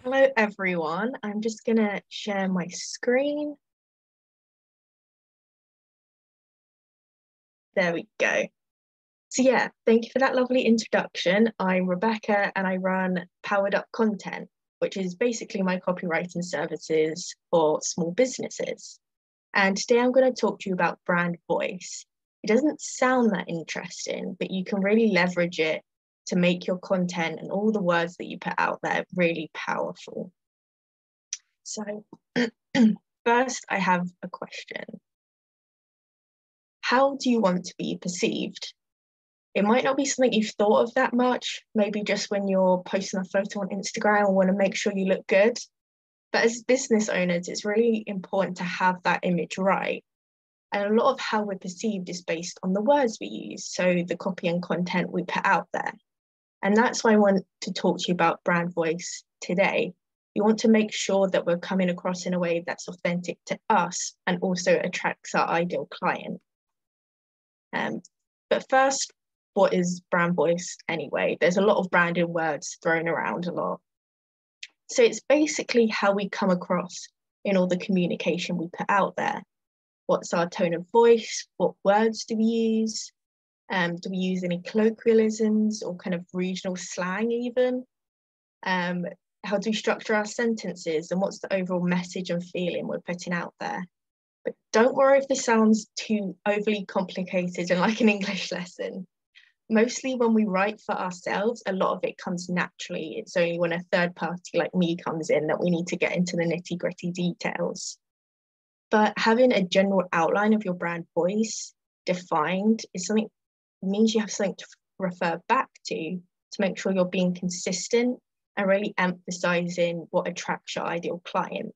Hello everyone, I'm just gonna share my screen. There we go. So yeah, thank you for that lovely introduction. I'm Rebecca and I run Powered Up Content, which is basically my copywriting services for small businesses. And today I'm going to talk to you about brand voice. It doesn't sound that interesting, but you can really leverage it to make your content and all the words that you put out there really powerful. So first, I have a question. How do you want to be perceived? It might not be something you've thought of that much, maybe just when you're posting a photo on Instagram and want to make sure you look good. But as business owners, it's really important to have that image right. And a lot of how we're perceived is based on the words we use, so the copy and content we put out there. And that's why I want to talk to you about brand voice today. We want to make sure that we're coming across in a way that's authentic to us and also attracts our ideal client. But first, what is brand voice anyway? There's a lot of branding words thrown around a lot. So it's basically how we come across in all the communication we put out there. What's our tone of voice? What words do we use? Do we use any colloquialisms or kind of regional slang even? How do we structure our sentences and what's the overall message and feeling we're putting out there? But don't worry if this sounds too overly complicated and like an English lesson. Mostly when we write for ourselves, a lot of it comes naturally. It's only when a third party like me comes in that we need to get into the nitty-gritty details. But having a general outline of your brand voice defined is something means you have something to refer back to make sure you're being consistent and really emphasizing what attracts your ideal client.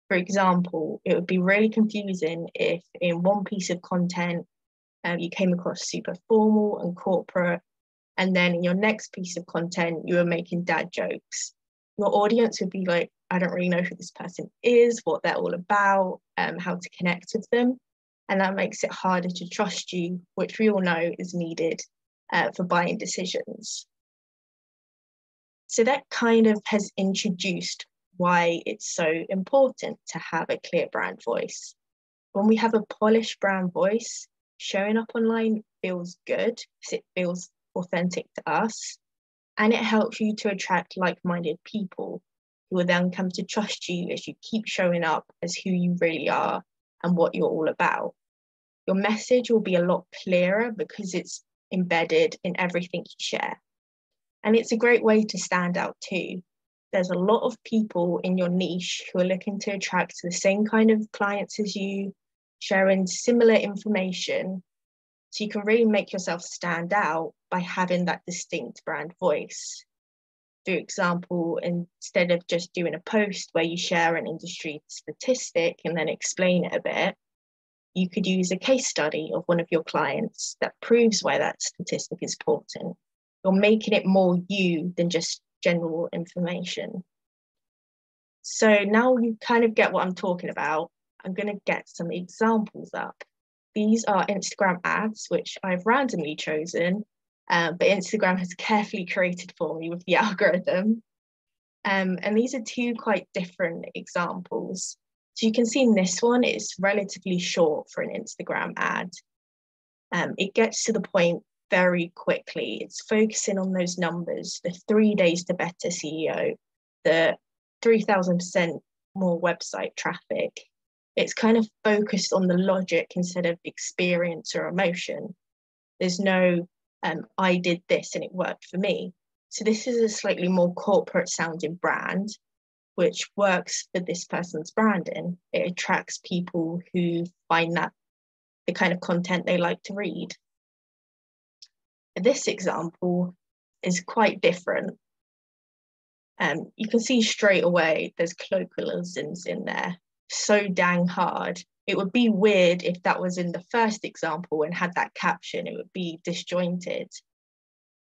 For example, it would be really confusing if in one piece of content you came across super formal and corporate, and then in your next piece of content you were making dad jokes. Your audience would be like, I don't really know who this person is, what they're all about, how to connect with them. And that makes it harder to trust you, which we all know is needed for buying decisions. So that kind of has introduced why it's so important to have a clear brand voice. When we have a polished brand voice, showing up online feels good because it feels authentic to us, and it helps you to attract like-minded people who will then come to trust you as you keep showing up as who you really are and what you're all about. Your message will be a lot clearer because it's embedded in everything you share. And it's a great way to stand out too. There's a lot of people in your niche who are looking to attract the same kind of clients as you, sharing similar information. So you can really make yourself stand out by having that distinct brand voice. For example, instead of just doing a post where you share an industry statistic and then explain it a bit, you could use a case study of one of your clients that proves why that statistic is important. You're making it more you than just general information. So now you kind of get what I'm talking about. I'm going to get some examples up. These are Instagram ads, which I've randomly chosen, but Instagram has carefully created for me with the algorithm. And these are two quite different examples. So you can see in this one, it's relatively short for an Instagram ad. It gets to the point very quickly. It's focusing on those numbers, the 3 days to better SEO, the 3,000% more website traffic. It's kind of focused on the logic instead of experience or emotion. There's no, I did this and it worked for me. So this is a slightly more corporate sounding brand, which works for this person's branding. It attracts people who find that the kind of content they like to read. This example is quite different. You can see straight away there's colloquialisms in there, so dang hard. It would be weird if that was in the first example and had that caption, it would be disjointed.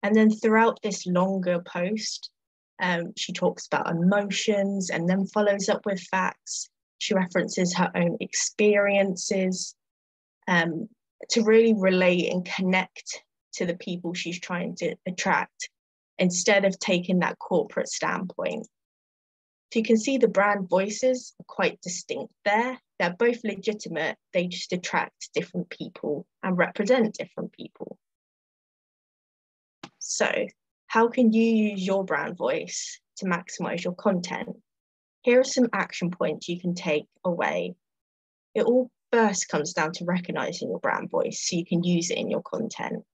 And then throughout this longer post, she talks about emotions and then follows up with facts. She references her own experiences to really relate and connect to the people she's trying to attract instead of taking that corporate standpoint. So you can see the brand voices are quite distinct there. They're both legitimate, they just attract different people and represent different people. So how can you use your brand voice to maximize your content? Here are some action points you can take away. It all first comes down to recognizing your brand voice so you can use it in your content.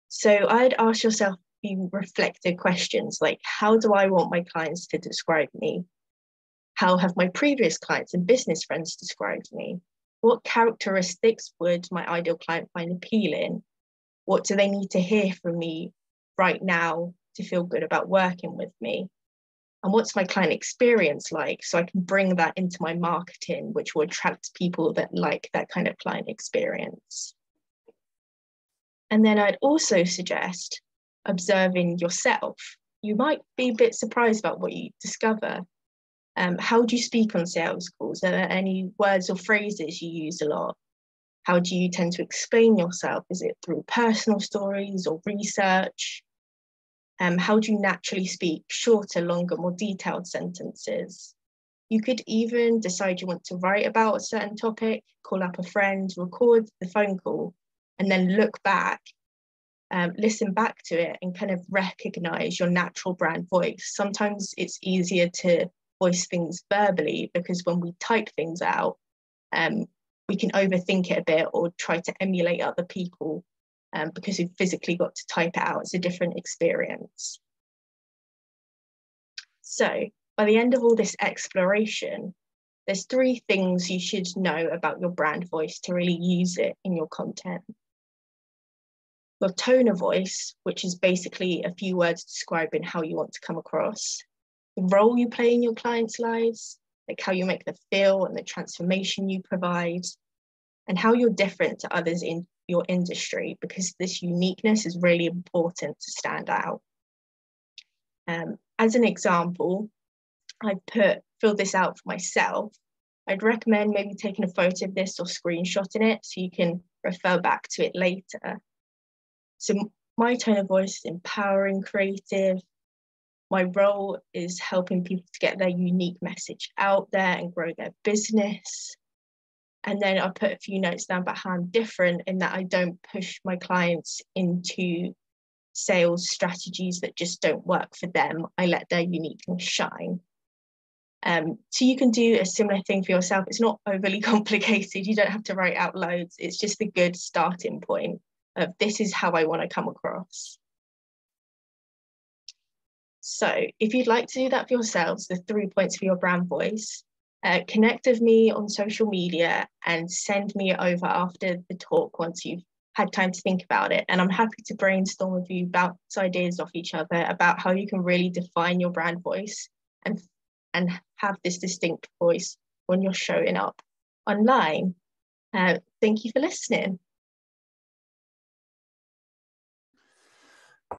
So I'd ask yourself a few reflective questions like, how do I want my clients to describe me? How have my previous clients and business friends described me? What characteristics would my ideal client find appealing? What do they need to hear from me right now to feel good about working with me? And what's my client experience like? So I can bring that into my marketing, which will attract people that like that kind of client experience. And then I'd also suggest observing yourself. You might be a bit surprised about what you discover. How do you speak on sales calls? Are there any words or phrases you use a lot? How do you tend to explain yourself? Is it through personal stories or research? How do you naturally speak shorter, longer, more detailed sentences? You could even decide you want to write about a certain topic, call up a friend, record the phone call, and then look back, listen back to it and kind of recognize your natural brand voice. Sometimes it's easier to voice things verbally because when we type things out, we can overthink it a bit or try to emulate other people because we've physically got to type it out. It's a different experience. So by the end of all this exploration, there's 3 things you should know about your brand voice to really use it in your content. Your tone of voice, which is basically a few words describing how you want to come across. The role you play in your clients' lives, like how you make them feel and the transformation you provide, and how you're different to others in your industry, because this uniqueness is really important to stand out. As an example, I fill this out for myself. I'd recommend maybe taking a photo of this or screenshotting it so you can refer back to it later. So my tone of voice is empowering, creative. My role is helping people to get their unique message out there and grow their business. And then I put a few notes down about how I'm different in that I don't push my clients into sales strategies that just don't work for them. I let their uniqueness shine. So you can do a similar thing for yourself. It's not overly complicated. You don't have to write out loads. It's just a good starting point of this is how I want to come across. So if you'd like to do that for yourselves, the 3 points for your brand voice, connect with me on social media and send me it over after the talk once you've had time to think about it. And I'm happy to brainstorm with you, bounce ideas off each other about how you can really define your brand voice and have this distinct voice when you're showing up online. Thank you for listening.